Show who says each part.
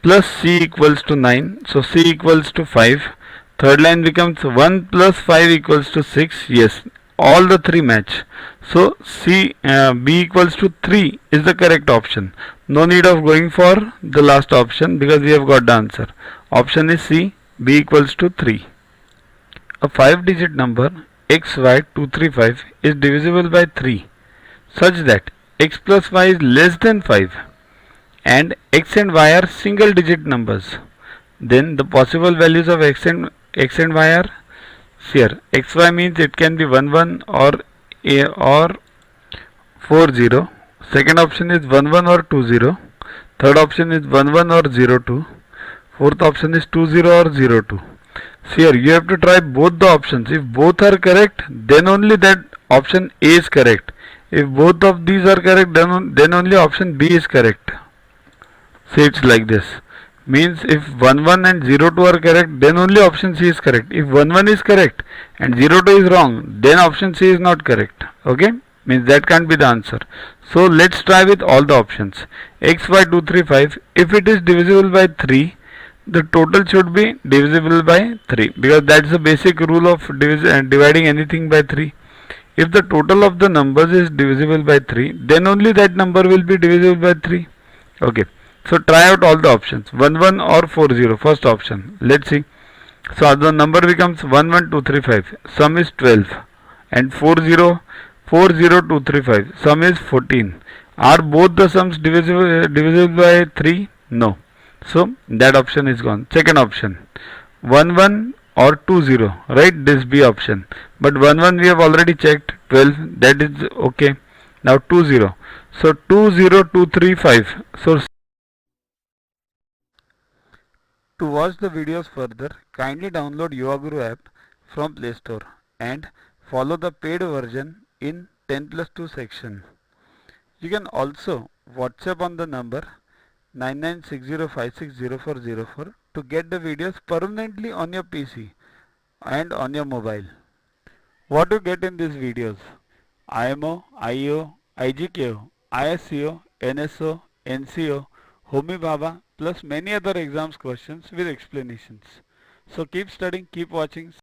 Speaker 1: plus c equals to 9. So c equals to 5. Third line becomes 1 plus 5 equals to 6. Yes, all the three match. So b equals to 3 is the correct option. No need of going for the last option because we have got the answer. Option is C, b equals to 3. A 5-digit number xy235 is divisible by 3 such that x plus y is less than 5 and x and y are single digit numbers. Then the possible values of x and y are here. xy means it can be 1 1 or 4 0. Second option is 1 1 or 2 0. Third option is 1 1 or 0 2. Fourth option is 2 0 or 0 2. So here you have to try both the options. If both are correct, then only that option A is correct. If both of these are correct, then only option B is correct. So it's like this. Means if 1 1 and 0 2 are correct, then only option C is correct. If 1 1 is correct and 0 2 is wrong, then option C is not correct. Okay? Means that can't be the answer. So let's try with all the options. xy235, if it is divisible by 3, the total should be divisible by 3 because that's the basic rule of dividing anything by 3. If the total of the numbers is divisible by 3, then only that number will be divisible by 3. Okay. So try out all the options. 1 1 or 4 0. First option. Let's see. So the number becomes 1 1 2 3 5. Sum is 12. And 4 0 2 3 5. Sum is 14. Are both the sums divisible by 3? No. So that option is gone. Second option. 1 1 or 2 0. Right? This B option. But 1 1 we have already checked. 12. That is okay. Now 2 0. So 2 0 2 3 5. So to watch the videos further, kindly download YuvaGuru app from Play Store and follow the paid version in 10+2 section. You can also WhatsApp on the number 9960560404 to get the videos permanently on your PC and on your mobile. What to get in these videos? IMO, IEO, IGKO, ISCO, NSO, NCO, Homi Baba plus many other exams questions with explanations. So keep studying, keep watching.